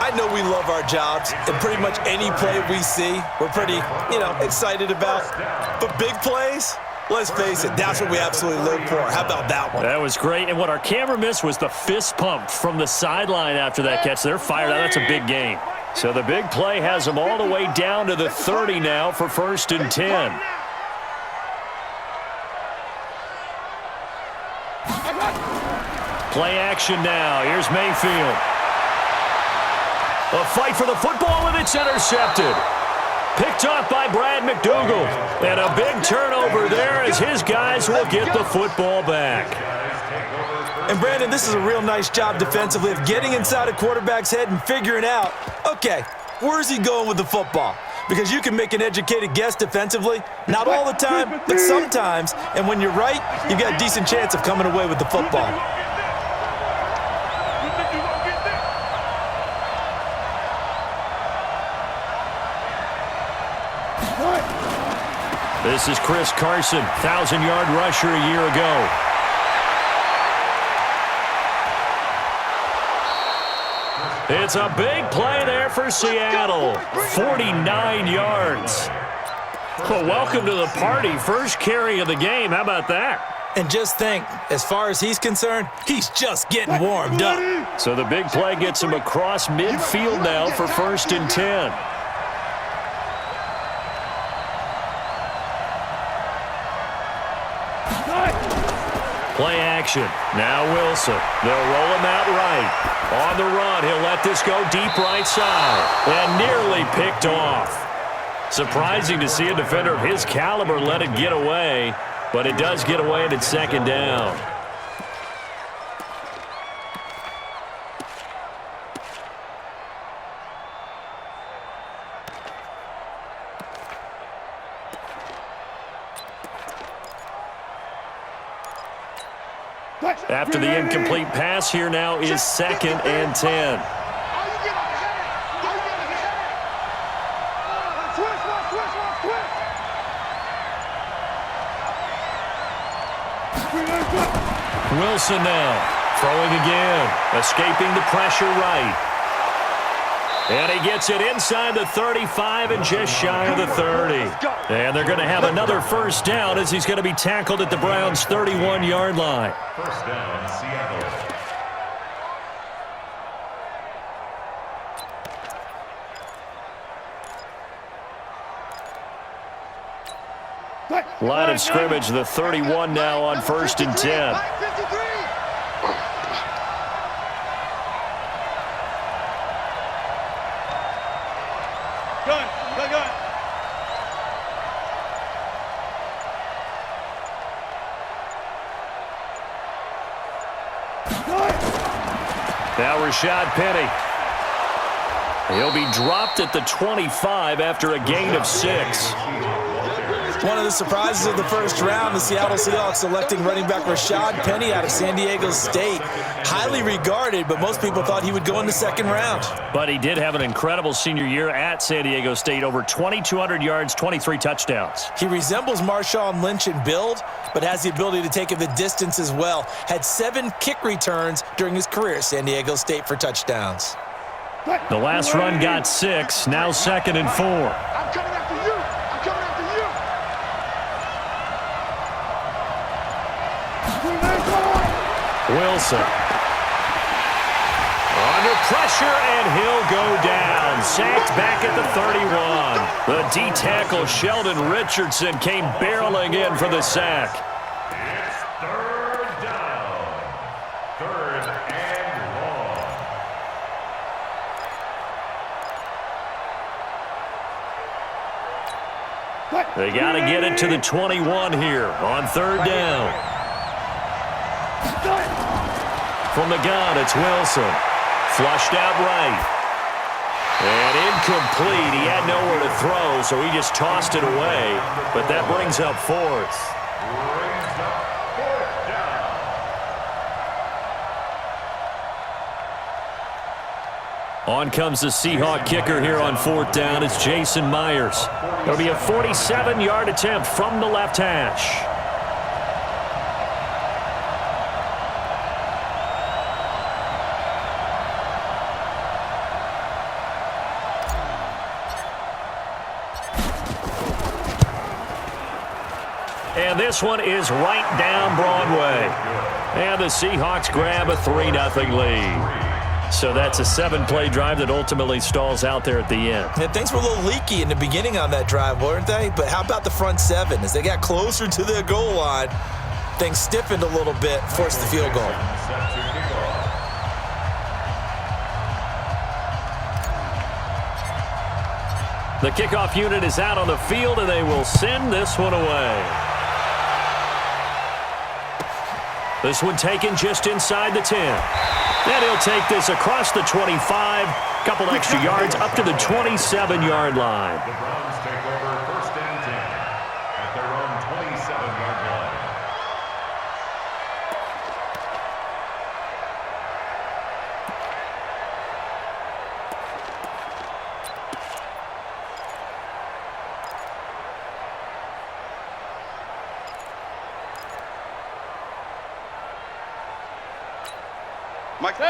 I know we love our jobs, and pretty much any play we see, we're pretty, excited about. But big plays, let's face it, that's what we absolutely live for. How about that one? That was great, and what our camera missed was the fist pump from the sideline after that catch. They're fired out. That's a big game. So the big play has them all the way down to the 30 now for 1st and 10. Play action now. Here's Mayfield. A fight for the football, and it's intercepted. Picked off by Brad McDougal. And a big turnover there as his guys will get the football back. And, Brandon, this is a real nice job defensively of getting inside a quarterback's head and figuring out, okay, where's he going with the football? Because you can make an educated guess defensively. Not all the time, but sometimes. And when you're right, you've got a decent chance of coming away with the football. This is Chris Carson, 1,000-yard rusher a year ago. It's a big play there for Seattle. 49 yards. Well, welcome to the party. First carry of the game. How about that? And just think, as far as he's concerned, he's just getting warmed up. So the big play gets him across midfield now for 1st and 10. Play action. Now Wilson. They'll roll him out right. On the run, he'll let this go deep right side. And nearly picked off. Surprising to see a defender of his caliber let it get away, but it does get away and it's 2nd down. After the incomplete pass, here now is 2nd and 10. Wilson now, throwing again, escaping the pressure right. And he gets it inside the 35 and just shy of the 30. And they're going to have another 1st down as he's going to be tackled at the Browns' 31-yard line. 1st down, Seattle. Line of scrimmage, the 31 now on 1st and 10. Now Rashad Penny. He'll be dropped at the 25 after a gain of 6. One of the surprises of the first round, the Seattle Seahawks selecting running back Rashad Penny out of San Diego State. Highly regarded, but most people thought he would go in the 2nd round. But he did have an incredible senior year at San Diego State. Over 2,200 yards, 23 touchdowns. He resembles Marshawn Lynch in build, but has the ability to take it the distance as well. Had 7 kick returns during his career at San Diego State for touchdowns. The last run got 6, now 2nd and 4. I'm coming after you. I'm coming after you. Wilson. Under pressure, and he'll go down. Sacked back at the 31. The D-tackle Sheldon Richardson came barreling in for the sack. It's 3rd down. 3rd and long. They got to get it to the 21 here on 3rd down. From the gun, it's Wilson. Flushed out right. And incomplete. He had nowhere to throw, so he just tossed it away. But that brings up 4th. On comes the Seahawk kicker here on 4th down. It's Jason Myers. It'll be a 47-yard attempt from the left hash. And this one is right down Broadway. And the Seahawks grab a 3-0 lead. So that's a 7-play drive that ultimately stalls out there at the end. Yeah, things were a little leaky in the beginning on that drive, weren't they? But how about the front 7? As they got closer to the goal line, things stiffened a little bit, forced the field goal. The kickoff unit is out on the field, and they will send this one away. This one taken just inside the 10. And he'll take this across the 25, couple extra yards up to the 27-yard line. The Browns take over 1st and 10 at their own 27-yard line.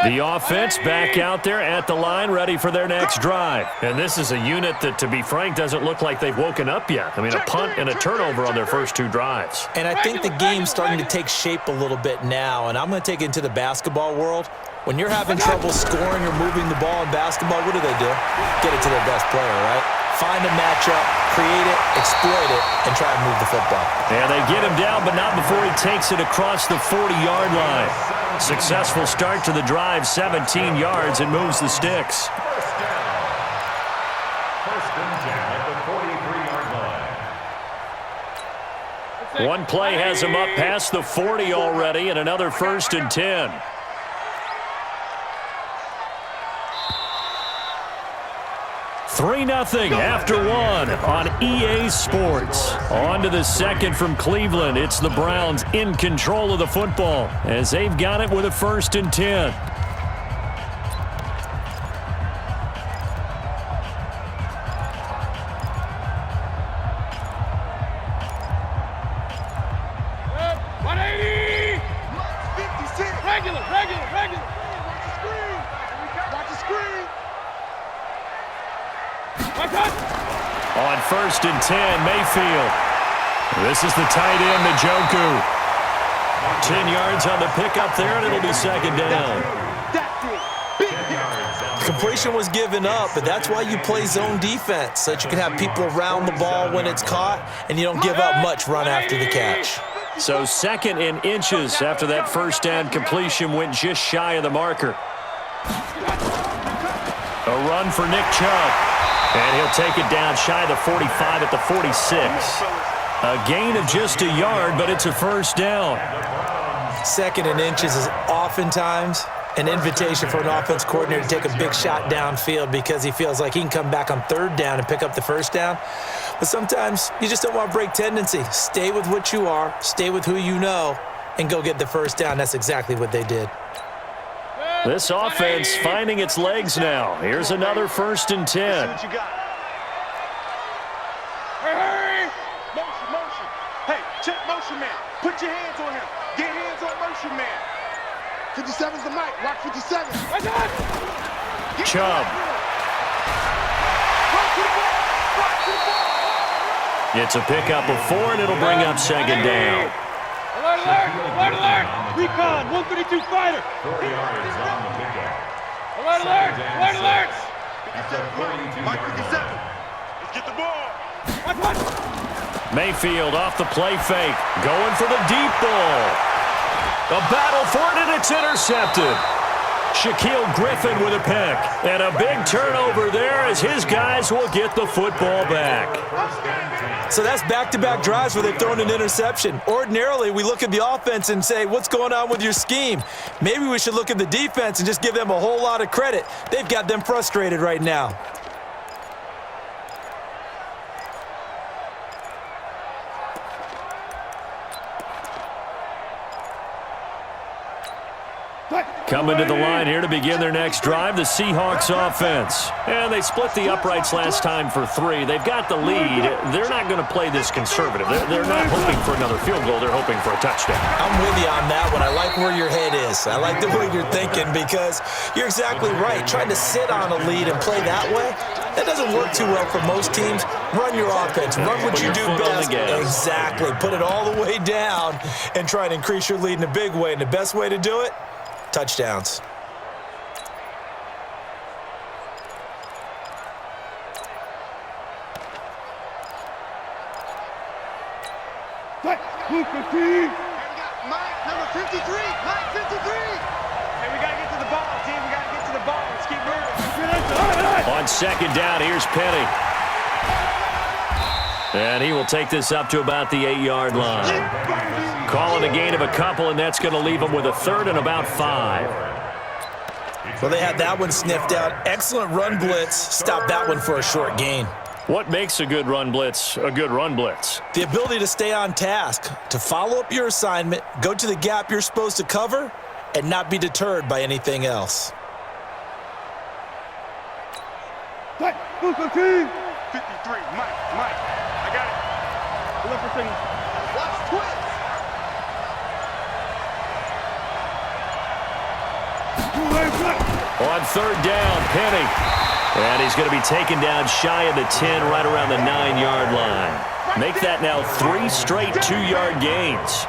The offense back out there at the line, ready for their next drive. And this is a unit that, to be frank, doesn't look like they've woken up yet. I mean, a punt and a turnover on their first 2 drives. And I think the game's starting to take shape a little bit now, and I'm going to take it into the basketball world. When you're having trouble scoring or moving the ball in basketball, what do? Get it to their best player, right? Find a matchup, create it, exploit it, and try and move the football. And they get him down, but not before he takes it across the 40-yard line. Successful start to the drive, 17 yards, and moves the sticks. First and 10 at the 43-yard line. One play has him up past the 40 already, and another 1st and 10. (3-0) after 1 on EA Sports. On to the second from Cleveland. It's the Browns in control of the football as they've got it with a 1st and 10. Regular. Watch the screen. On 1st and 10, Mayfield. This is the tight end, Njoku. 10 yards on the pickup there, and it'll be 2nd down. Completion was given up, but that's why you play zone defense, so that you can have people around the ball when it's caught, and you don't give up much run after the catch. So 2nd and inches after that 1st down completion went just shy of the marker. A run for Nick Chubb. And he'll take it down shy of the 45 at the 46. A gain of just a yard, but it's a 1st down. 2nd and inches is oftentimes an invitation for an offense coordinator to take a big shot downfield because he feels like he can come back on 3rd down and pick up the 1st down. But sometimes you just don't want to break tendency. Stay with what you are, stay with who you know, and go get the 1st down. That's exactly what they did. This offense finding its legs now. Here's another 1st and 10. Hurry! Motion. Hey, check motion man. Put your hands on him. Get hands on motion man. 57's the mic. Watch 57. Chubb. It's a pickup of 4, and it'll bring up 2nd down. Alert! Recon, 132 fighter. 40 yards on the pickup. Alert! At the 42-yard line. Let's get the ball. Mayfield off the play fake. Going for the deep ball. A battle for it, and it's intercepted. Shaquille Griffin with a pick. And a big turnover there as his guys will get the football back. So that's back-to-back drives where they've thrown an interception. Ordinarily, we look at the offense and say, what's going on with your scheme? Maybe we should look at the defense and just give them a whole lot of credit. They've got them frustrated right now. Coming to the line here to begin their next drive, the Seahawks offense. And they split the uprights last time for 3. They've got the lead. They're not going to play this conservative. They're not hoping for another field goal. They're hoping for a touchdown. I'm with you on that one. I like where your head is. I like the way you're thinking because you're exactly right. Trying to sit on a lead and play that way, That doesn't work too well for most teams. Run your offense. Run what you do best. Exactly. Put it all the way down and try and increase your lead in a big way. And the best way to do it, touchdowns. Mike, number 53. Mike, 53. Hey, we got to get to the ball, team. We got to get to the ball. Let's keep moving. On second down, here's Penny. And he will take this up to about the 8-yard line. Call it a gain of a couple, and that's going to leave him with a third and about 5. Well, they had that one sniffed out. Excellent run blitz. Stop that one for a short gain. What makes a good run blitz a good run blitz? The ability to stay on task, to follow up your assignment, go to the gap you're supposed to cover, and not be deterred by anything else. 53. Mike, I got it. Look for things. Watch twist. On third down, Penny. And he's going to be taken down shy of the 10, right around the 9-yard line. Make that now 3 straight 2-yard gains.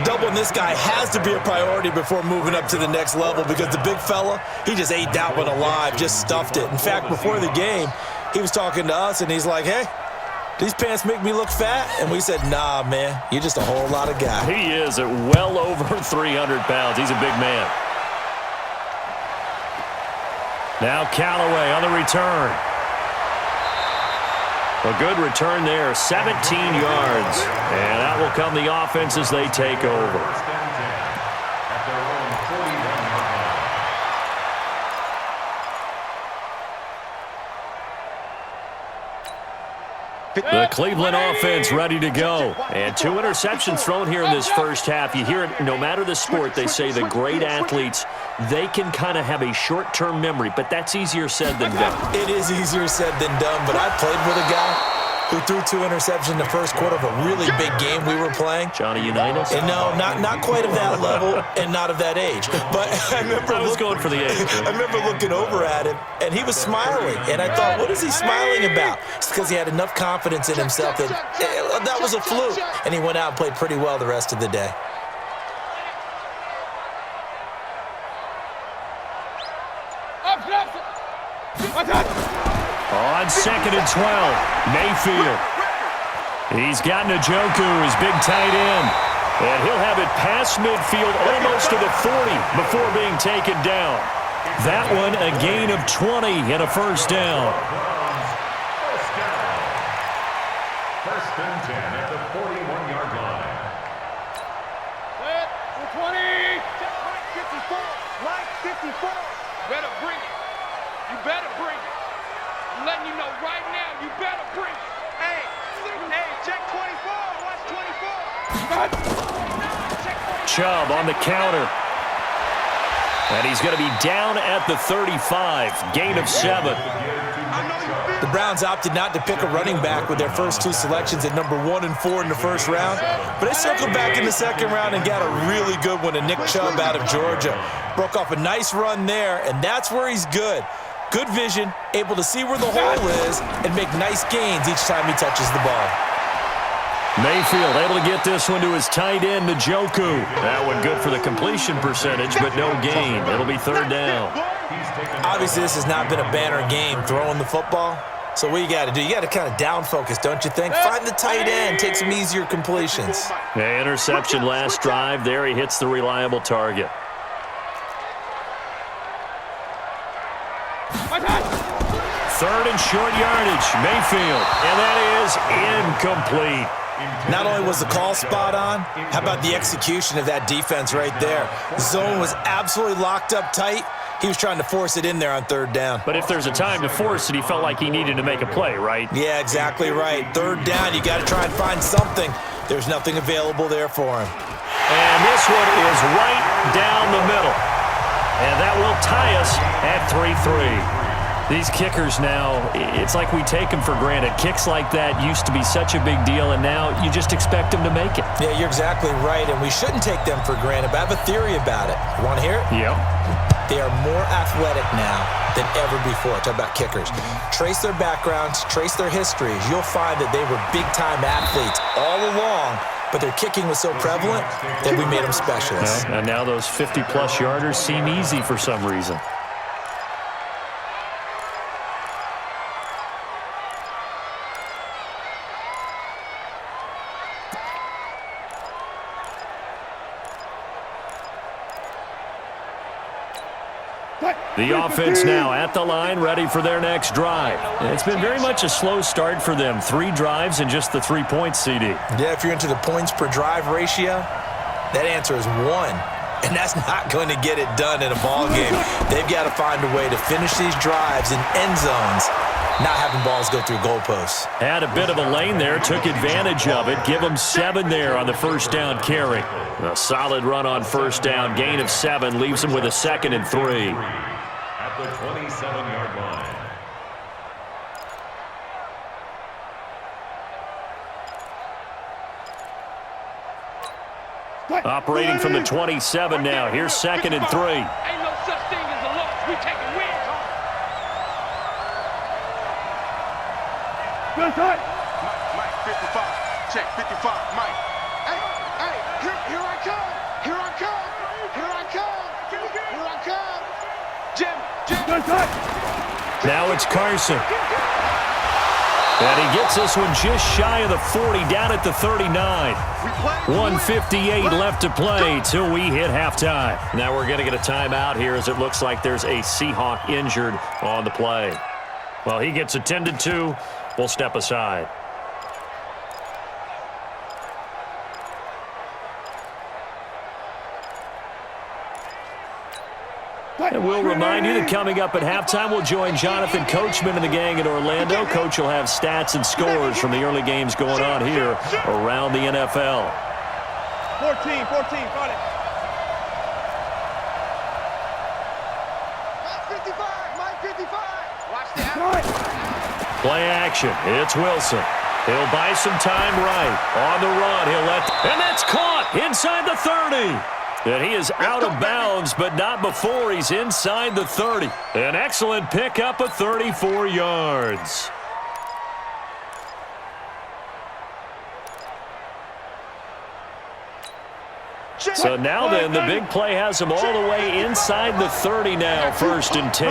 Doubling this guy has to be a priority before moving up to the next level because the big fella, he just ate that one alive, just stuffed it. In fact, before the game, he was talking to us, and he's like, hey, these pants make me look fat? And we said, nah, man, you're just a whole lot of guy. He is at well over 300 pounds. He's a big man. Now Callaway on the return. A good return there, 17 yards. And out will come the offense as they take over. The Cleveland offense ready to go. And 2 interceptions thrown here in this first half. You hear it, no matter the sport, they say the great athletes, they can kind of have a short-term memory, but that's easier said than done. It is easier said than done, but I played with a guy who threw 2 interceptions in the first quarter of a really big game we were playing. Johnny Unitas? And no, not quite of that level and not of that age. But I was going for the age. I remember looking over at him, and he was smiling. And I thought, what is he smiling about? It's because he had enough confidence in himself that that was a fluke. And he went out and played pretty well the rest of the day. On second and 12, Mayfield. He's got Njoku, his big tight end. And he'll have it past midfield almost to the 40 before being taken down. That one a gain of 20 and a first down. First and 10 at the 41-yard line. Set for 20. Mike 54. Better bring it. You better bring it. I'm letting you know right now, you better bring it. Hey, check 24. Watch 24. Chubb on the counter. And he's going to be down at the 35. Gain of 7. The Browns opted not to pick a running back with their first 2 selections at number 1 and 4 in the first round. But they circled back in the second round and got a really good one to Nick Chubb out of Georgia. Broke off a nice run there, and that's where he's good. Good vision, able to see where the hole is, and make nice gains each time he touches the ball. Mayfield able to get this one to his tight end, Njoku. That one good for the completion percentage, but no gain. It'll be third down. Obviously, this has not been a banner game throwing the football. So what you got to do, you got to kind of down focus, don't you think? Find the tight end, take some easier completions. Yeah, interception last drive. There he hits the reliable target. Third and short yardage, Mayfield, and that is incomplete. Not only was the call spot on, how about the execution of that defense right there? The zone was absolutely locked up tight. He was trying to force it in there on third down. But if there's a time to force it, he felt like he needed to make a play, right? Yeah, exactly right. Third down, you got to try and find something. There's nothing available there for him. And this one is right down the middle. And that will tie us at 3-3. These kickers now, it's like we take them for granted. Kicks like that used to be such a big deal, and now you just expect them to make it. Yeah, you're exactly right, and we shouldn't take them for granted, but I have a theory about it. You want to hear it? Yep. They are more athletic now than ever before. Talk about kickers. Trace their backgrounds, trace their histories. You'll find that they were big-time athletes all along, but their kicking was so prevalent that we made them specialists. And now those 50-plus yarders seem easy for some reason. The offense now at the line, ready for their next drive. It's been very much a slow start for them. 3 drives and just the 3 points, CD. Yeah, if you're into the points per drive ratio, that answer is 1. And that's not going to get it done in a ball game. They've got to find a way to finish these drives in end zones, not having balls go through goalposts. Had a bit of a lane there, took advantage of it. Give them 7 there on the first down carry. A solid run on first down, gain of 7, leaves them with a 2nd and 3. At the 27-yard line. Operating from the 27 now. Here's 2nd and 3. Ain't no such thing as a loss. We taking wins home. Mike, 55. Check, 55. Mike. Hey, here I come. Here I come. Here I come. Here I come. Jim. Now it's Carson. And he gets this one just shy of the 40, down at the 39. 1:58 left to play till we hit halftime. Now we're going to get a timeout here as it looks like there's a Seahawk injured on the play. Well, he gets attended to. We'll step aside. And we'll remind you that coming up at halftime, we'll join Jonathan Coachman and the gang in Orlando. Coach will have stats and scores from the early games going on here around the NFL. 14, got it. Mike 55. Watch the Play action. It's Wilson. He'll buy some time right. On the run, and that's caught inside the 30. And he is out of bounds, but not before he's inside the 30. An excellent pickup of 34 yards. So now then, the big play has him all the way inside the 30 now, 1st and 10.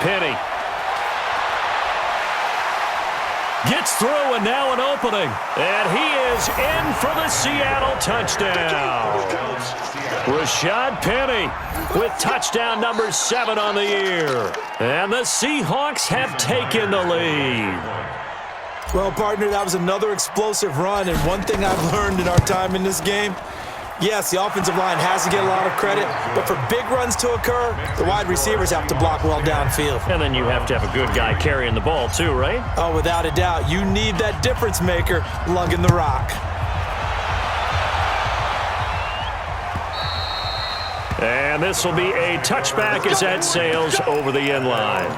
Penny. Gets through, and now an opening. And he is in for the Seattle touchdown. Rashad Penny with touchdown number 7 on the year. And the Seahawks have taken the lead. Well, partner, that was another explosive run, and one thing I've learned in our time in this game, yes, the offensive line has to get a lot of credit, but for big runs to occur, the wide receivers have to block well downfield. And then you have to have a good guy carrying the ball too, right? Oh, without a doubt. You need that difference maker lugging the rock. And this will be a touchback as that sails over the end line.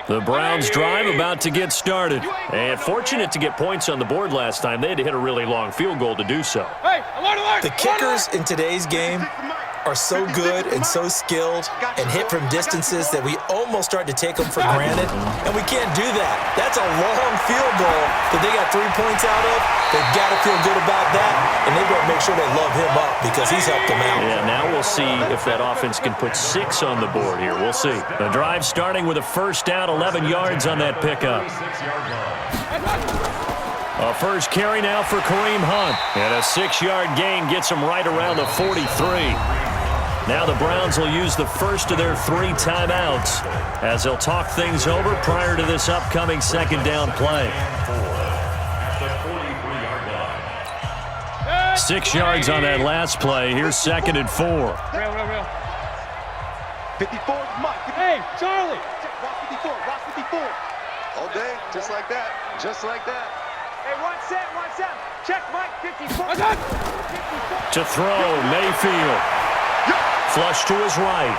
The Browns drive about to get started. And fortunate to get points on the board last time. They had to hit a really long field goal to do so. Hey, alert! The kickers in today's game are so good and so skilled and hit from distances that we almost start to take them for granted, and we can't do that. That's a long field goal that they got 3 points out of. They've got to feel good about that, and they've got to make sure they love him up because he's helped them out. Yeah, now we'll see if that offense can put 6 on the board here. We'll see. The drive starting with a first down, 11 yards on that pickup. A first carry now for Kareem Hunt. And a 6-yard gain gets him right around the 43. Now the Browns will use the first of their 3 timeouts as they'll talk things over prior to this upcoming 2nd down play. 6 yards on that last play. Here's 2nd and 4. Real. 54, Mike. Hey, Charlie. Watch 54. All day, just like that. Just like that. Hey, 1 set. Check Mike 54. To throw, Mayfield. Flush to his right.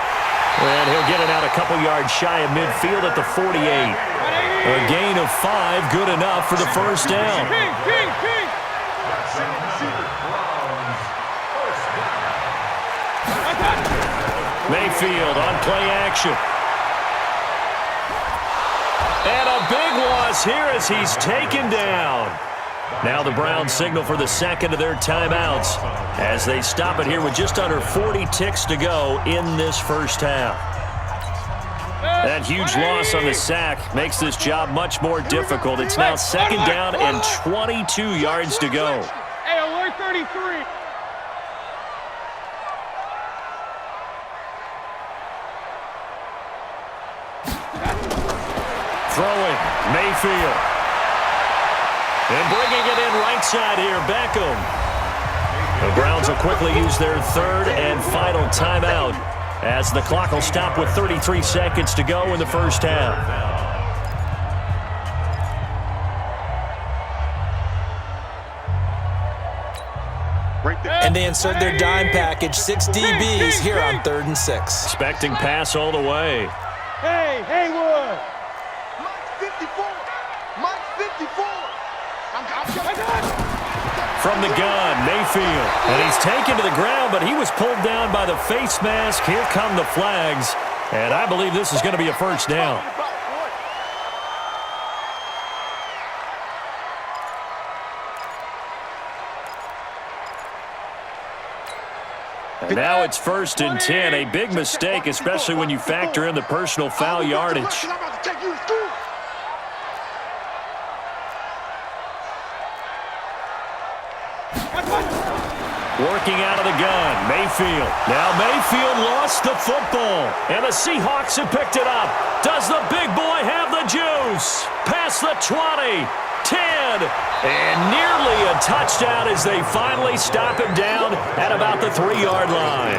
And he'll get it out a couple yards shy of midfield at the 48. A gain of 5, good enough for the first down. Mayfield on play action. And a big loss here as he's taken down. Now the Browns signal for the second of their timeouts as they stop it here with just under 40 ticks to go in this first half. That huge loss on the sack makes this job much more difficult. It's now second down and 22 yards to go. Hey, alert 33. Throwing, Mayfield. And bringing it in right side here, Beckham. The Browns will quickly use their third and final timeout as the clock will stop with 33 seconds to go in the first half. And they insert their dime package, 6 DBs here on 3rd and 6. Expecting pass all the way. Hey, Haywood. Mike 54. Mike 54. From the gun, Mayfield. And he's taken to the ground, but he was pulled down by the face mask. Here come the flags. And I believe this is going to be a first down. And now it's 1st and 10. A big mistake, especially when you factor in the personal foul yardage. Working out of the gun, Mayfield. Now Mayfield lost the football, and the Seahawks have picked it up. Does the big boy have the juice? Past the 20, 10, and nearly a touchdown as they finally stop him down at about the 3-yard line.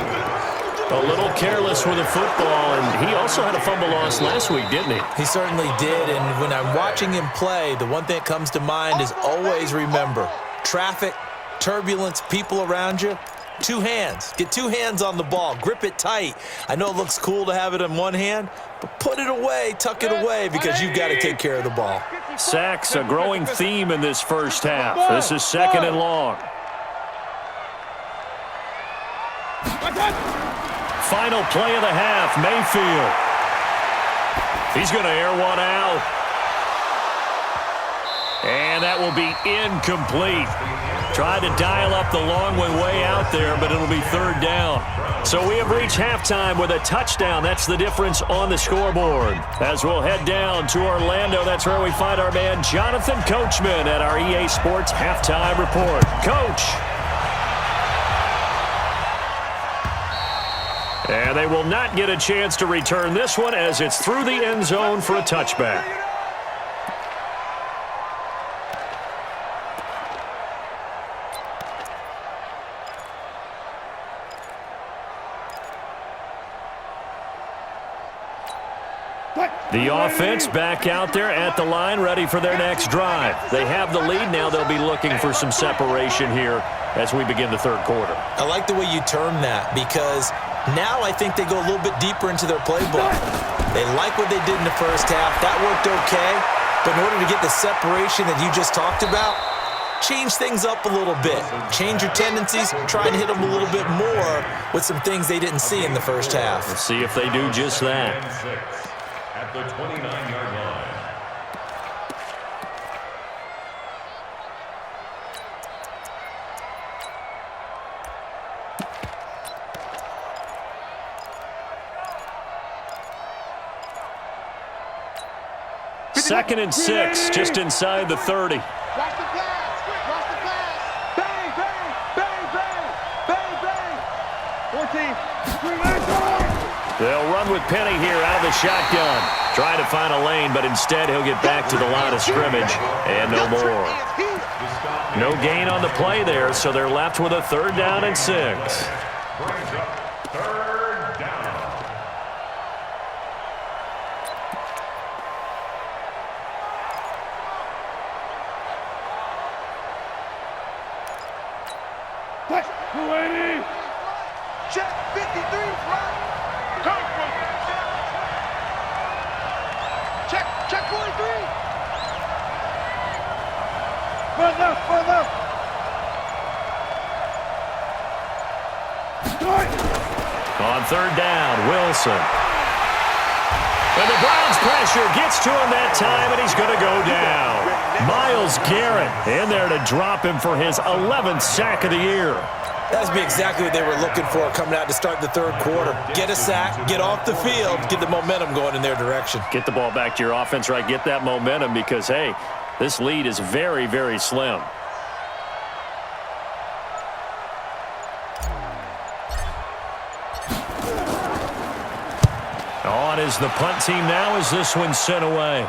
A little careless with the football, and he also had a fumble loss last week, didn't he? He certainly did, and when I'm watching him play, the one thing that comes to mind is always remember, traffic, turbulence, people around you, 2 hands. Get 2 hands on the ball. Grip it tight. I know it looks cool to have it in one hand, but put it away, tuck it away, because you've got to take care of the ball. Sacks, a growing theme in this first half. This is 2nd and long. Final play of the half, Mayfield. He's going to air one out. And that will be incomplete. Tried to dial up the long one way out there, but it'll be 3rd down. So we have reached halftime with a touchdown. That's the difference on the scoreboard. As we'll head down to Orlando, that's where we find our man Jonathan Coachman at our EA Sports Halftime Report. Coach. And they will not get a chance to return this one as it's through the end zone for a touchback. The offense back out there at the line, ready for their next drive. They have the lead. Now they'll be looking for some separation here as we begin the 3rd quarter. I like the way you term that, because now I think they go a little bit deeper into their playbook. They like what they did in the first half. That worked okay. But in order to get the separation that you just talked about, change things up a little bit. Change your tendencies. Try and hit them a little bit more with some things they didn't see in the first half. Let's see if they do just that. At the 29-yard line. Second and 6, just inside the 30. Watch the pass. Watch the pass. Bang, bang, bang, bang, bang. 14. They'll run with Penny here out of the shotgun. Trying to find a lane, but instead he'll get back to the line of scrimmage. And no more. No gain on the play there, so they're left with a 3rd down and 6. Brings up 3rd down. Check 53, right? Come from check 43. Further. On third down, Wilson. And the Browns' pressure gets to him that time, and he's going to go down. Myles Garrett in there to drop him for his 11th sack of the year. That's be exactly what they were looking for coming out to start the third quarter. Get a sack, get off the field, get the momentum going in their direction. Get the ball back to your offense, right? Get that momentum because, hey, this lead is very, very slim. On is the punt team now as this one's sent away.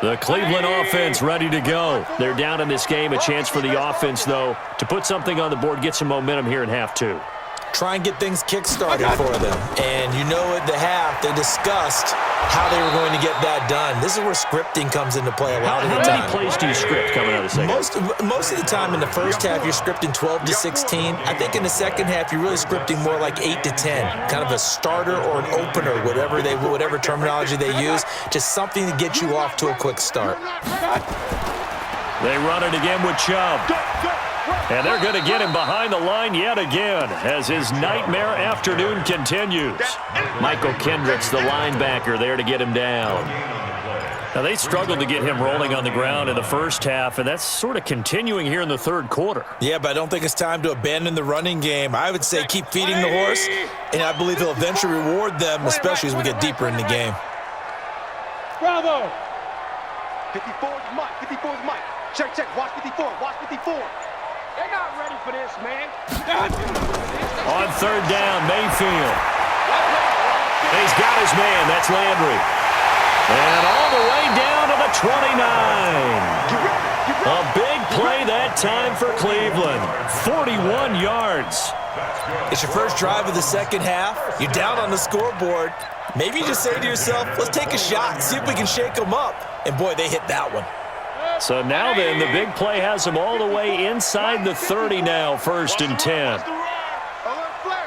The Cleveland offense ready to go. They're down in this game. A chance for the offense, though, to put something on the board, get some momentum here in half two. Try and get things kick-started for them. And you know at the half, they discussed how they were going to get that done. This is where scripting comes into play a lot of the time. How many plays do you script coming out of the second? Most of the time in the first half, you're scripting 12 to 16. I think in the second half, you're really scripting more like 8 to 10. Kind of a starter or an opener, whatever terminology they use. Just something to get you off to a quick start. They run it again with Chubb. And they're going to get him behind the line yet again as his nightmare afternoon continues. Michael Kendricks, the linebacker, there to get him down. Now, they struggled to get him rolling on the ground in the first half, and that's sort of continuing here in the third quarter. Yeah, but I don't think it's time to abandon the running game. I would say keep feeding the horse, and I believe he'll eventually reward them, especially as we get deeper in the game. Bravo! 54 is Mike. 54 is Mike. Check. Watch 54. Watch 54. They're not ready for this, man. On third down, Mayfield. He's got his man. That's Landry. And all the way down to the 29. A big play that time for Cleveland. 41 yards. It's your first drive of the second half. You're down on the scoreboard. Maybe you just say to yourself, let's take a shot, see if we can shake them up. And, boy, they hit that one. So now then, the big play has them all the way inside the 30 now, 1st and 10. Alert flare.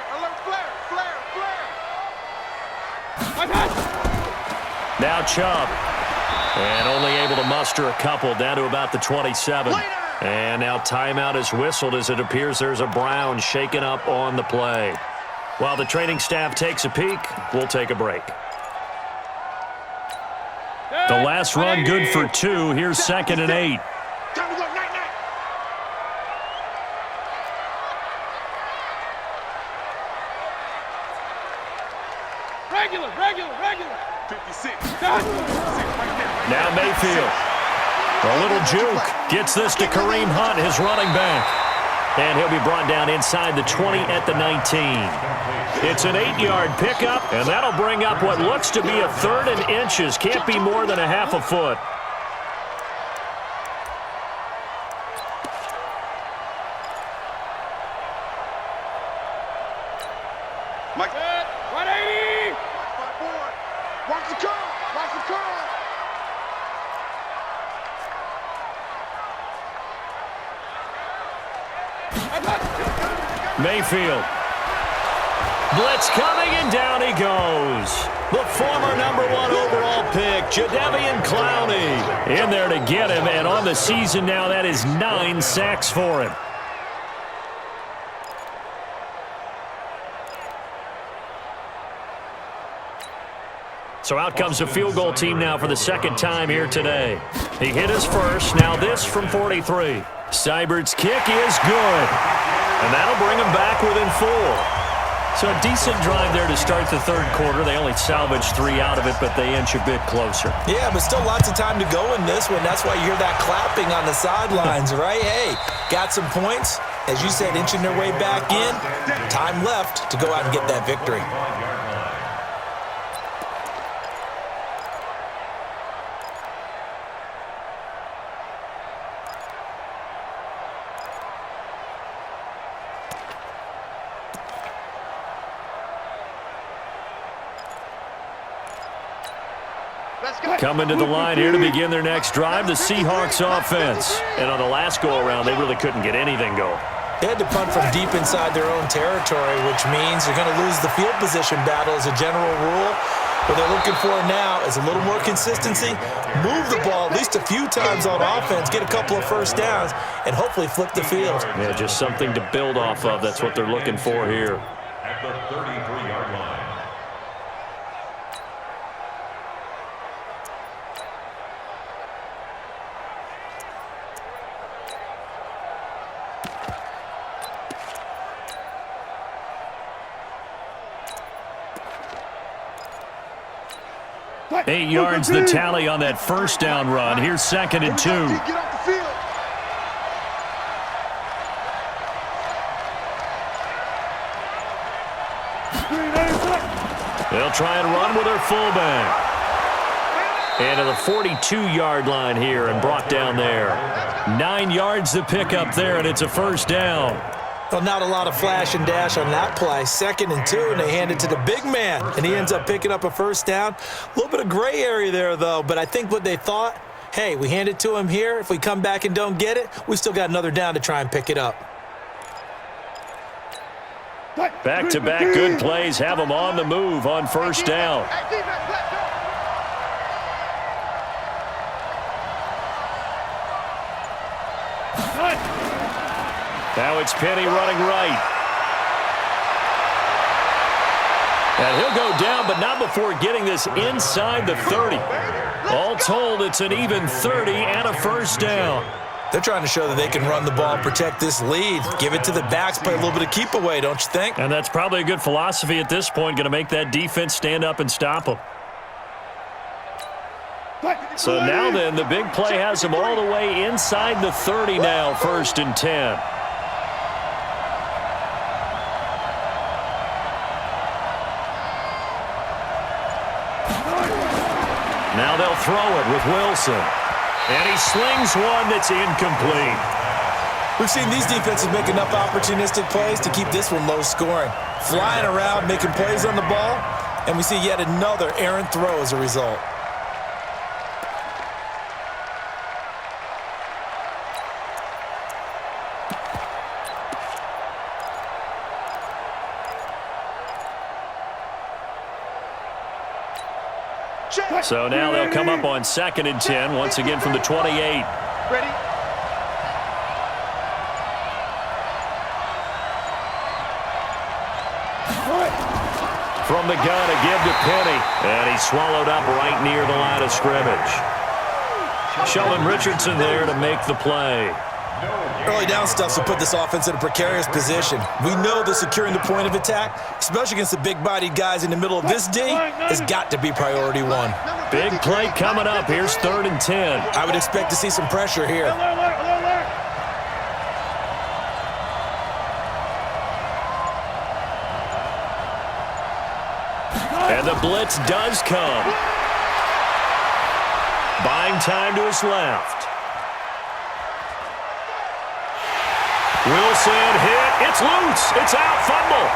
Now Chubb. And only able to muster a couple down to about the 27. And now timeout is whistled as it appears there's a Brown shaken up on the play. While the training staff takes a peek, we'll take a break. The last run good for 2. Here's 2nd and 8. Time to go, night. Regular. 56. Now Mayfield. A little juke. Gets this to Kareem Hunt, his running back. And he'll be brought down inside the 20 at the 19. It's an 8-yard pickup, and that'll bring up what looks to be a 3rd and inches. Can't be more than a half a foot. Mike. 180. Watch the curl. Mayfield. Blitz coming, and down he goes. The former #1 overall pick, Jadeveon Clowney, in there to get him. And on the season now, that is 9 sacks for him. So out comes the field goal team now for the second time here today. He hit his first. Now this from 43. Seibert's kick is good. And that'll bring him back within 4. So a decent drive there to start the third quarter. They only salvaged 3 out of it, but they inch a bit closer. Yeah, but still lots of time to go in this one. That's why you hear that clapping on the sidelines, right? Hey, got some points. As you said, inching their way back in. Time left to go out and get that victory. Coming to the line here to begin their next drive, the Seahawks offense. And on the last go-around, they really couldn't get anything going. They had to punt from deep inside their own territory, which means they're going to lose the field position battle as a general rule. What they're looking for now is a little more consistency, move the ball at least a few times on offense, get a couple of first downs, and hopefully flip the field. Yeah, just something to build off of. That's what they're looking for here. At the 33-yard line. Eight yards the tally on that first down run. Here's 2nd and 2. Get off the field. They'll try and run with their fullback. And to the 42-yard line here and brought down there. 9 yards to pick up there, and it's a first down. Well, not a lot of flash and dash on that play. 2nd and 2, and they hand it to the big man, and he ends up picking up a first down. A little bit of gray area there, though, but I think what they thought, hey, we hand it to him here. If we come back and don't get it, we still got another down to try and pick it up. Back-to-back good plays have them on the move on first down. Now it's Penny running right. And he'll go down, but not before getting this inside the 30. All told, it's an even 30 and a first down. They're trying to show that they can run the ball and protect this lead. Give it to the backs, play a little bit of keep away, don't you think? And that's probably a good philosophy at this point, going to make that defense stand up and stop them. So now then, the big play has them all the way inside the 30 now, 1st and 10. Now they'll throw it with Wilson. And he slings one that's incomplete. We've seen these defenses make enough opportunistic plays to keep this one low scoring. Flying around, making plays on the ball, and we see yet another errant throw as a result. So now they'll come up on 2nd and 10, once again from the 28. Ready? From the gun, a give to Penny. And he's swallowed up right near the line of scrimmage. Sheldon Richardson there to make the play. Early down stuff will put this offense in a precarious position. We know that securing the point of attack, especially against the big-bodied guys in the middle of this D, has got to be priority one. Big play coming up. Here's 3rd and 10. I would expect to see some pressure here. And the blitz does come. Buying time to his left. Wilson hit. It's loose. It's out. Fumble.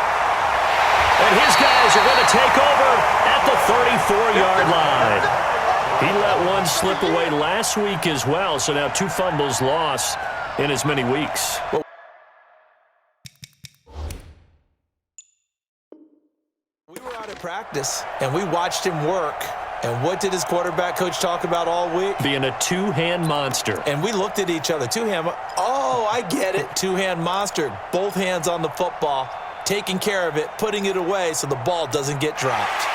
And his guys are going to take over at the 34-yard line. He let one slip away last week as well, so now 2 fumbles lost in as many weeks. We were out at practice, and we watched him work. And what did his quarterback coach talk about all week? Being a two-hand monster. And we looked at each other. Two-hand. Oh, I get it. Two-hand monster. Both hands on the football, taking care of it, putting it away so the ball doesn't get dropped.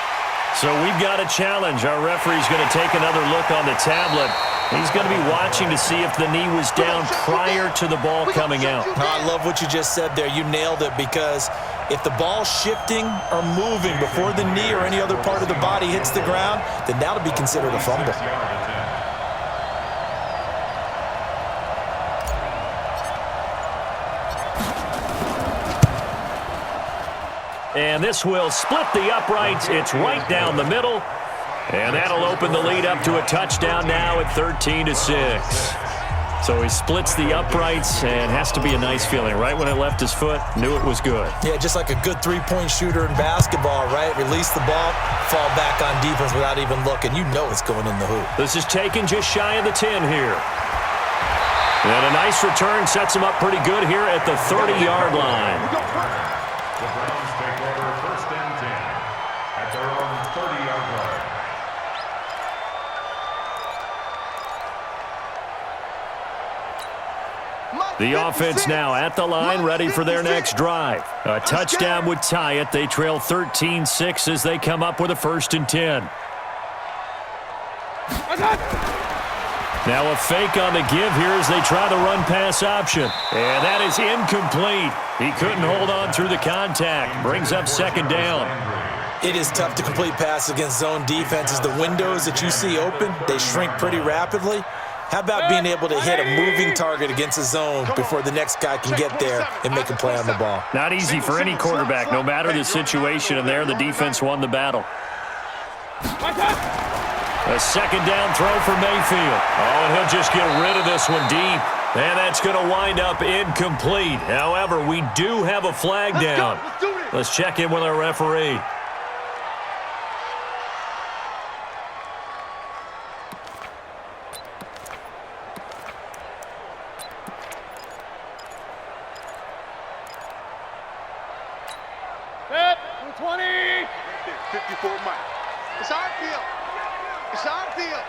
So we've got a challenge. Our referee's going to take another look on the tablet. He's going to be watching to see if the knee was down prior to the ball coming out. I love what you just said there. You nailed it, because if the ball's shifting or moving before the knee or any other part of the body hits the ground, then that'll be considered a fumble. And this will split the uprights. It's right down the middle. And that'll open the lead up to a touchdown now at 13-6. So he splits the uprights, and has to be a nice feeling. Right when it left his foot, knew it was good. Yeah, just like a good three-point shooter in basketball, right? Release the ball, fall back on defense without even looking. You know it's going in the hoop. This is taken just shy of the 10 here. And a nice return sets him up pretty good here at the 30-yard line. The Browns take over first and 10 at their own 30-yard line. The offense now at the line, ready for their next drive. A touchdown would tie it. They trail 13-6 as they come up with a 1st and 10. Now a fake on the give here as they try the run-pass option. And that is incomplete. He couldn't hold on through the contact. Brings up 2nd down. It is tough to complete passes against zone defenses. The windows that you see open, they shrink pretty rapidly. How about being able to hit a moving target against a zone before the next guy can get there and make a play on the ball? Not easy for any quarterback, no matter the situation, and there the defense won the battle. A 2nd down throw for Mayfield. Oh, and he'll just get rid of this one deep. And that's going to wind up incomplete. However, we do have a flag down. Let's check in with our referee. Set, 20. 54 Mike. It's our field. It's our field.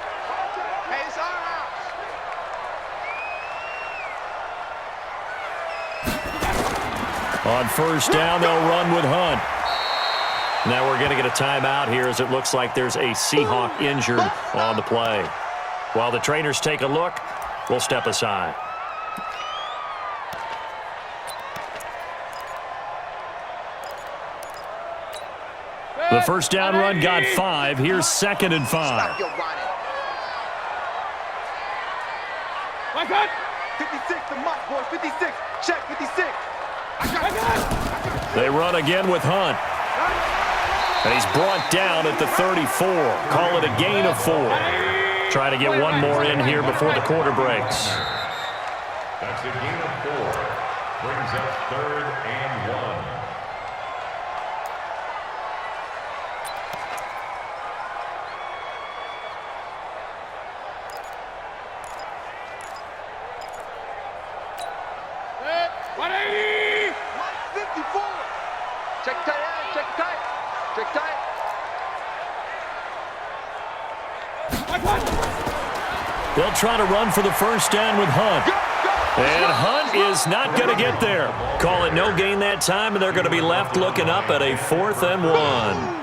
Hey, it's our house. On 1st down, they'll run with Hunt. Now we're going to get a timeout here as it looks like there's a Seahawk injured on the play. While the trainers take a look, we'll step aside. The 1st down run got 5. Here's 2nd and 5. Stop your running. 56 to Mike, boys. 56. Check 56. They run again with Hunt. And he's brought down at the 34. Call it a gain of 4. Try to get one more in here before the quarter breaks. That's a gain of 4. Brings up 3rd and 1. Check tight end, check tight. Check tight. They'll try to run for the 1st down with Hunt. And Hunt is not going to get there. Call it no gain that time, and they're going to be left looking up at a 4th and 1.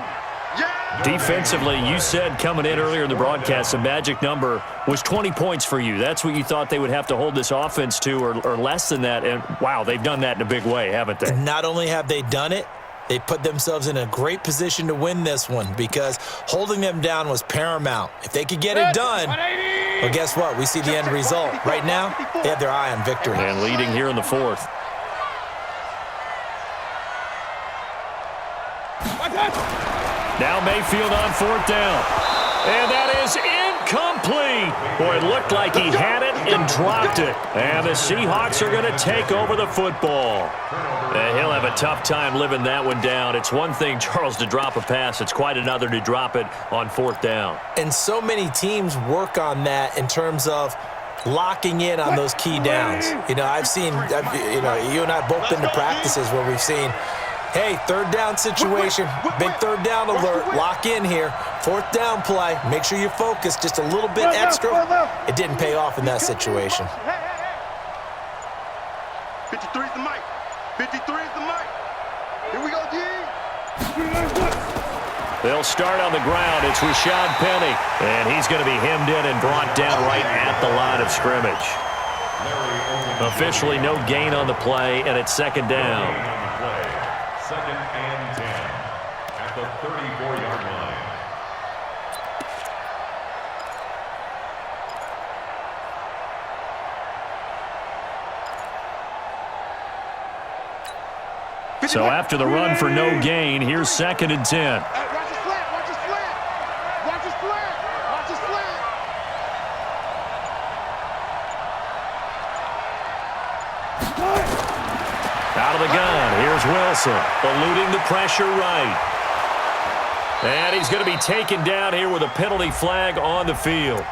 Defensively, you said coming in earlier in the broadcast, the magic number was 20 points for you. That's what you thought they would have to hold this offense to, or less than that. And, wow, they've done that in a big way, haven't they? And not only have they done it, they put themselves in a great position to win this one because holding them down was paramount. If they could get it done, well, guess what? We see the end result. Right now, they have their eye on victory. And leading here in the 4th. Now Mayfield on 4th down. And that is incomplete. Boy, it looked like he had it and dropped it. And the Seahawks are going to take over the football. And he'll have a tough time living that one down. It's one thing, Charles, to drop a pass. It's quite another to drop it on 4th down. And so many teams work on that in terms of locking in on those key downs. You know, I've seen, you and I both been to practices where we've seen, hey, 3rd down situation, big 3rd down alert, lock in here, 4th down play, make sure you focus just a little bit extra. It didn't pay off in that situation. 53 is the mic. 53 is the mic. Here we go, G. They'll start on the ground. It's Rashad Penny, and he's going to be hemmed in and brought down right at the line of scrimmage. Officially no gain on the play, and it's 2nd down. 2nd and 10 at the 34-yard line. So after the run for no gain, here's 2nd and 10. Watch the slant, watch the slant. Watch the slant, watch the slant. Out of the gun, here's Wilson, eluding the pressure right. And he's going to be taken down here with a penalty flag on the field.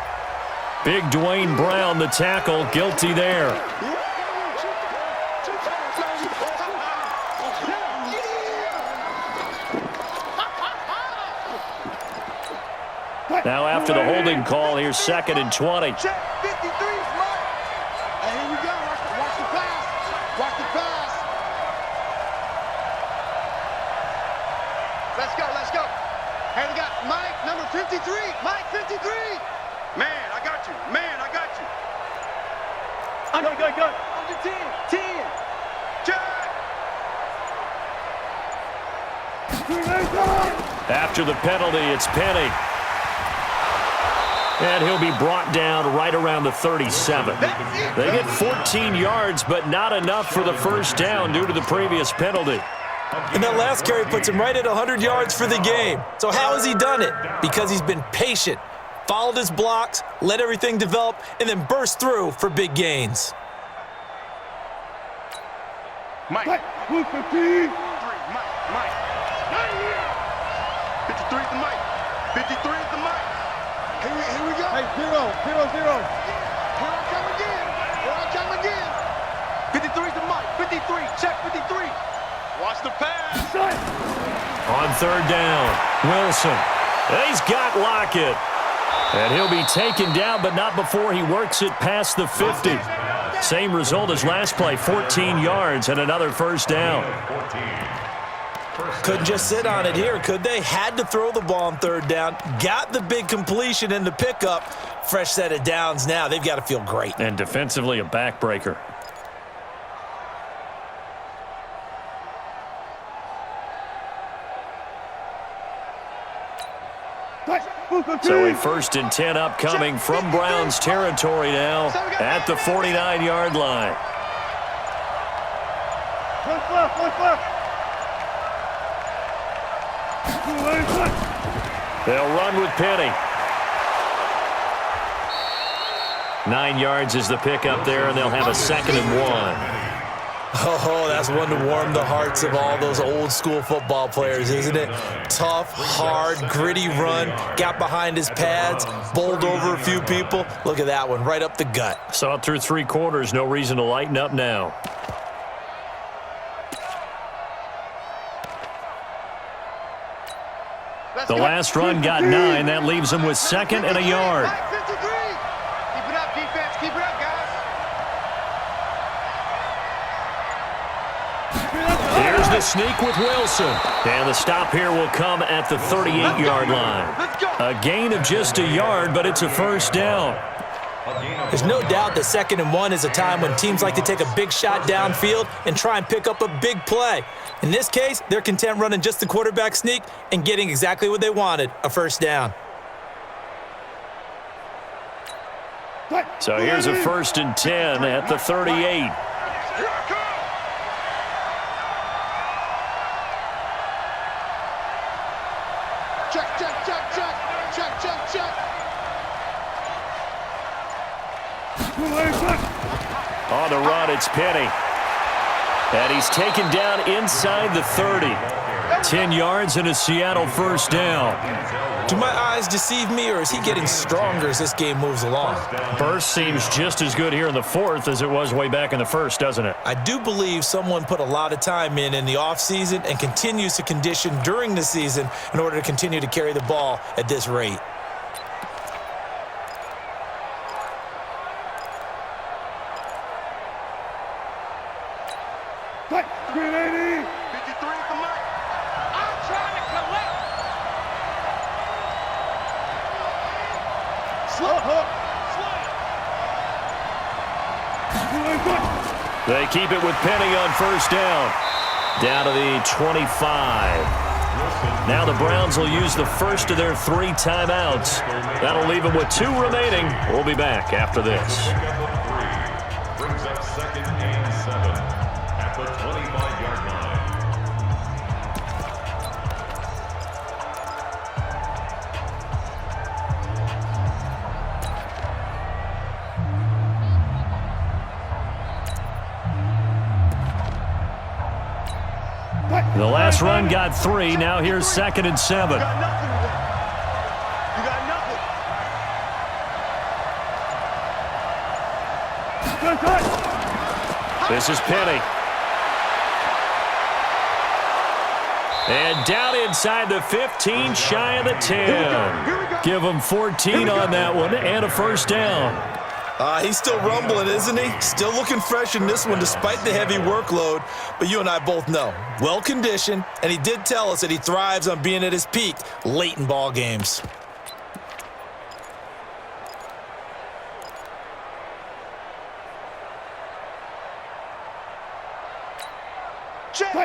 Big Dwayne Brown, the tackle, guilty there. Now after the holding call, here's 2nd and 20. Check, 53 is mine. And here we go. Watch the pass. Watch the pass. Let's go, let's go. Here we got Mike, number 53. Mike, 53. Man, I got you. Man, I got you. Under 10. 10. Check. After the penalty, it's Penny. And he'll be brought down right around the 37. They get 14 yards, but not enough for the first down due to the previous penalty. And that last carry puts him right at 100 yards for the game. So how has he done it? Because he's been patient, followed his blocks, let everything develop, and then burst through for big gains. Mike. 53. Mike. 53 is the Mike. 53 is the Mike. Here we go. Hey, 0. Here I come again. 53 is the Mike. 53. Check 53. Watch the pass. On 3rd down, Wilson. He's got Lockett. And he'll be taken down, but not before he works it past the 50. Same result as last play, 14 yards and another first down. Couldn't just sit on it here, could they? Had to throw the ball on 3rd down. Got the big completion in the pickup. Fresh set of downs now. They've got to feel great. And defensively, a backbreaker. So a 1st and 10 upcoming from Browns territory now at the 49-yard line. They'll run with Penny. 9 yards is the pickup there, and they'll have a 2nd and 1. Oh, that's one to warm the hearts of all those old school football players, isn't it? Tough, hard, gritty run, got behind his pads, bowled over a few people. Look at that one, right up the gut. Saw it through 3 quarters, no reason to lighten up now. The last run got 9. That leaves him with 2nd and a yard. 53. Keep it up, defense. Keep it up, guys. Here's the sneak with Wilson. And the stop here will come at the 38-yard line. A gain of just a yard, but it's a first down. There's no doubt that 2nd and 1 is a time when teams like to take a big shot downfield and try and pick up a big play. In this case, they're content running just the quarterback sneak and getting exactly what they wanted, a first down. So here's a 1st and 10 at the 38. Check. On the run, it's Penny. And he's taken down inside the 30. 10 yards and a Seattle first down. Do my eyes deceive me, or is he getting stronger as this game moves along? Burst seems just as good here in the 4th as it was way back in the 1st, doesn't it? I do believe someone put a lot of time in the offseason and continues to condition during the season in order to continue to carry the ball at this rate. They keep it with Penny on first down. Down to the 25. Now the Browns will use the first of their 3 timeouts. That'll leave them with 2 remaining. We'll be back after this. Brings up 2nd and 7 at the 25-yard line. The last run got 3. Now here's 2nd and 7. You got nothing with that. You got nothing. This is Penny. And down inside the 15, shy of the 10. Give him 14 on that one and a first down. He's still rumbling, isn't he? Still looking fresh in this one despite the heavy workload. But you and I both know, well-conditioned, and he did tell us that he thrives on being at his peak late in ball games.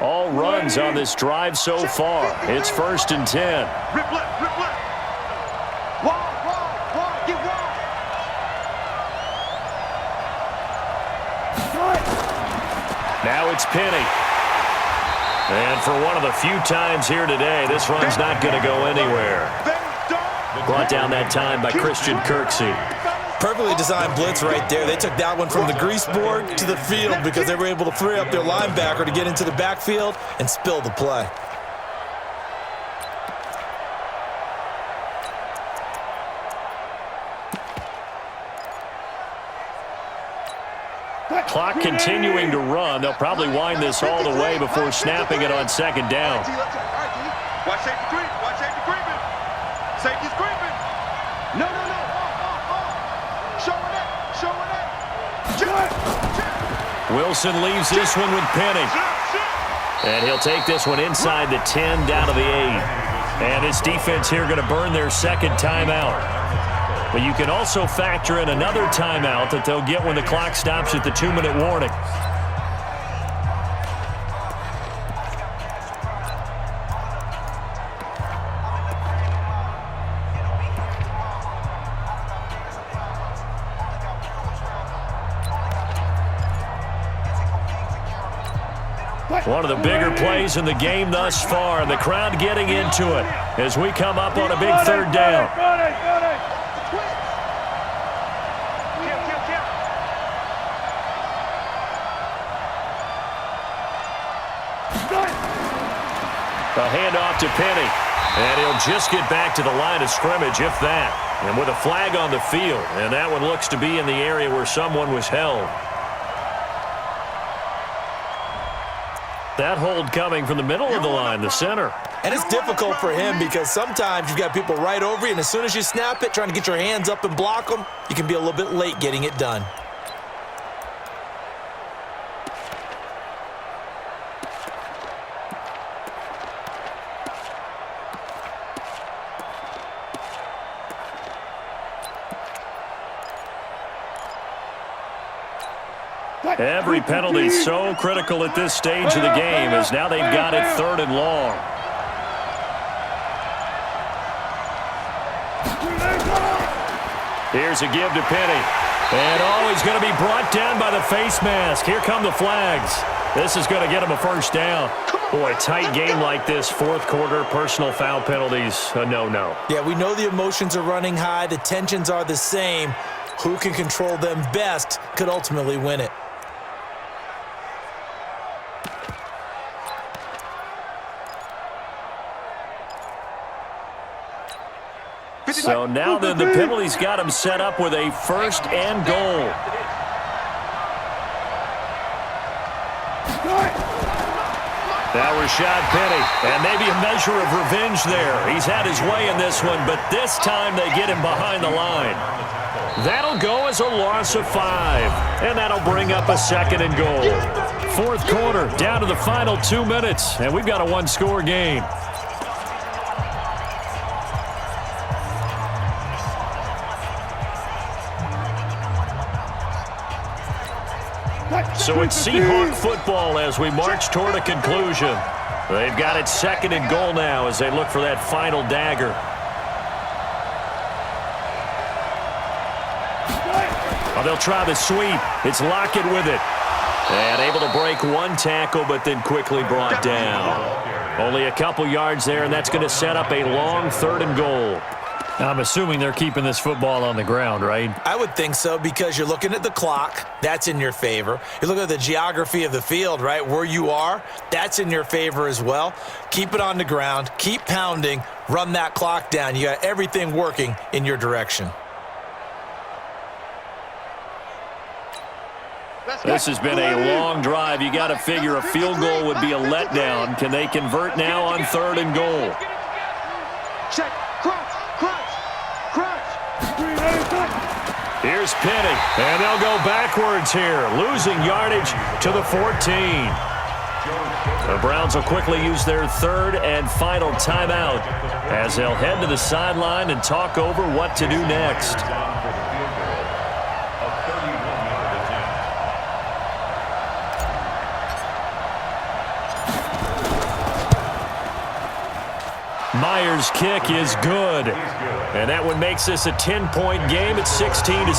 All runs on this drive so far. It's 1st and 10. Rip left, rip left. Wide, get wide. Now it's Penny. And for one of the few times here today, this run's not going to go anywhere. Brought down that time by Christian Kirksey. Perfectly designed blitz right there. They took that one from the grease board to the field because they were able to free up their linebacker to get into the backfield and spill the play. Clock continuing to run. They'll probably wind this all the way before snapping it on 2nd down. Watch safety creep. Watch safety creeping. Safety's creeping. No. Wilson leaves this one with Penny. And he'll take this one inside the 10 down to the 8. And this defense here going to burn their 2nd timeout. But you can also factor in another timeout that they'll get when the clock stops at the 2-minute warning. One of the bigger plays in the game thus far, and the crowd getting into it as we come up on a big 3rd down. A handoff to Penny, and he'll just get back to the line of scrimmage, if that. And with a flag on the field, and that one looks to be in the area where someone was held. That hold coming from the middle of the line, the center. And it's difficult for him because sometimes you've got people right over you, and as soon as you snap it, trying to get your hands up and block them, you can be a little bit late getting it done. Every penalty so critical at this stage of the game as now they've got it 3rd and long. Here's a give to Penny. And he's going to be brought down by the face mask. Here come the flags. This is going to get him a first down. Boy, tight game like this, 4th quarter, personal foul penalties, a no-no. Yeah, we know the emotions are running high. The tensions are the same. Who can control them best could ultimately win it. So now then the penalty's got him set up with a 1st and goal. Now Rashad Penny, and maybe a measure of revenge there. He's had his way in this one, but this time they get him behind the line. That'll go as a loss of 5, and that'll bring up a 2nd and goal. 4th quarter, down to the final 2 minutes, and we've got a 1-score game. So it's Seahawk football as we march toward a conclusion. They've got it 2nd and goal now as they look for that final dagger. Oh, they'll try the sweep. It's Lockett with it. And able to break one tackle, but then quickly brought down. Only a couple yards there, and that's going to set up a long 3rd and goal. I'm assuming they're keeping this football on the ground, right? I would think so, because you're looking at the clock. That's in your favor. You look at the geography of the field, right? Where you are, that's in your favor as well. Keep it on the ground. Keep pounding. Run that clock down. You got everything working in your direction. This has been a long drive. You got to figure a field goal would be a letdown. Can they convert now on 3rd and goal? Check. Crunch. Crunch. Crunch. Here's Penny, and they'll go backwards here, losing yardage to the 14. The Browns will quickly use their 3rd and final timeout as they'll head to the sideline and talk over what to do next. Myers' kick is good, and that one makes this a 10-point game at 16-6.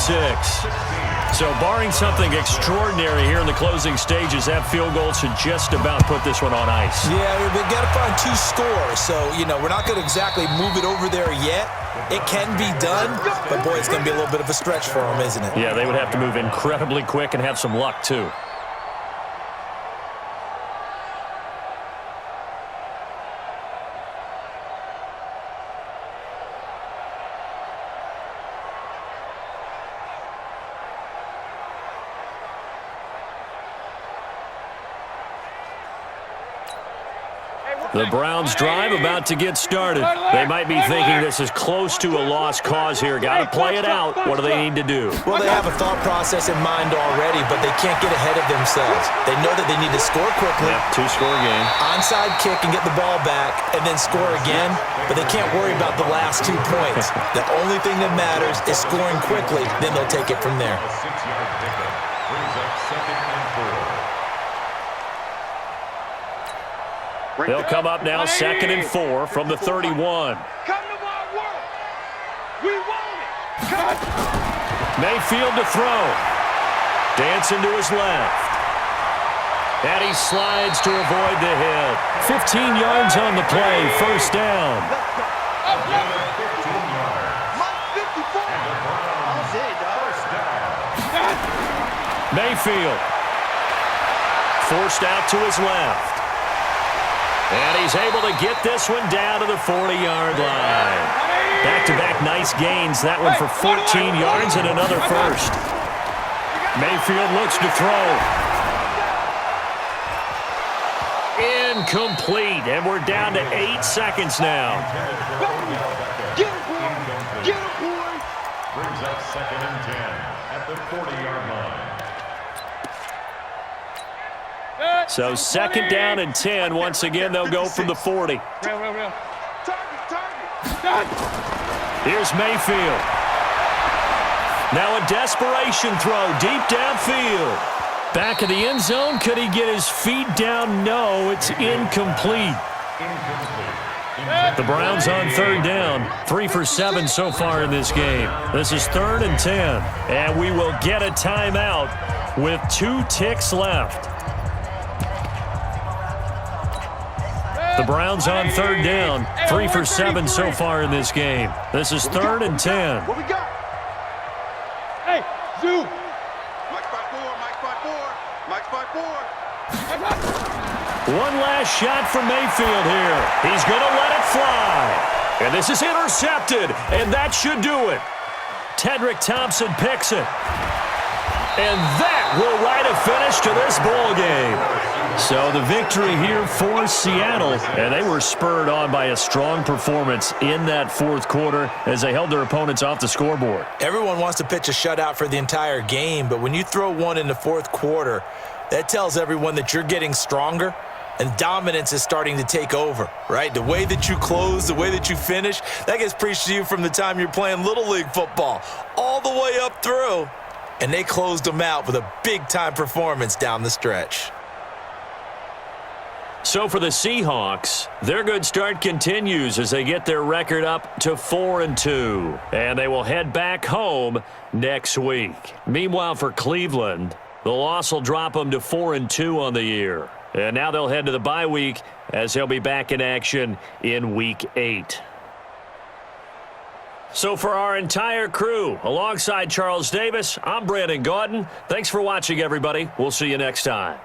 So barring something extraordinary here in the closing stages, that field goal should just about put this one on ice. Yeah, we've got to find 2 scores, so, we're not going to exactly move it over there yet. It can be done, but, boy, it's going to be a little bit of a stretch for them, isn't it? Yeah, they would have to move incredibly quick and have some luck, too. The Browns drive about to get started. They might be thinking this is close to a lost cause here. Got to play it out. What do they need to do? Well, they have a thought process in mind already, but they can't get ahead of themselves. They know that they need to score quickly. Yep, 2-score game. Onside kick and get the ball back, and then score again. But they can't worry about the last 2 points. The only thing that matters is scoring quickly. Then they'll take it from there. A 6-yard pickup brings up 2nd and 4. They'll come up now 2nd and 4 from the 31. Come to my work. We want it. Cut. Mayfield to throw. Dancing to his left. And he slides to avoid the hit. 15 yards on the play. 1st down. Another 15 yards. Mike 54. And the Browns first down. Mayfield. Forced out to his left. And he's able to get this one down to the 40-yard line. Back-to-back nice gains. That one for 14 yards and another first. Mayfield looks to throw. Incomplete. And we're down to 8 seconds now. Get him, boy. Get him, boy. Brings up 2nd and 10 at the 40-yard line. So 2nd down and 10. Once again, they'll go from the 40. Target. Here's Mayfield. Now a desperation throw deep downfield. Back of the end zone. Could he get his feet down? No, it's incomplete. The Browns on 3rd down. 3 for 7 so far in this game. This is 3rd and 10. And we will get a timeout with 2 ticks left. The Browns on 3rd down. 3 for 7 so far in this game. This is 3rd and 10. What we got? Hey, Zoo. Mike 5-4. Mike 5-4. Mike 5-4. One last shot from Mayfield here. He's going to let it fly. And this is intercepted, and that should do it. Tedrick Thompson picks it. And that will write a finish to this ball game. So the victory here for Seattle, and they were spurred on by a strong performance in that 4th quarter as they held their opponents off the scoreboard. Everyone wants to pitch a shutout for the entire game, but when you throw one in the 4th quarter, that tells everyone that you're getting stronger and dominance is starting to take over, right? The way that you close, the way that you finish, that gets preached to you from the time you're playing Little League football all the way up through. And they closed them out with a big-time performance down the stretch. So for the Seahawks, their good start continues as they get their record up to 4-2. And they will head back home next week. Meanwhile, for Cleveland, the loss will drop them to 4-2 on the year. And now they'll head to the bye week as they'll be back in action in Week 8. So for our entire crew, alongside Charles Davis, I'm Brandon Gaudin. Thanks for watching, everybody. We'll see you next time.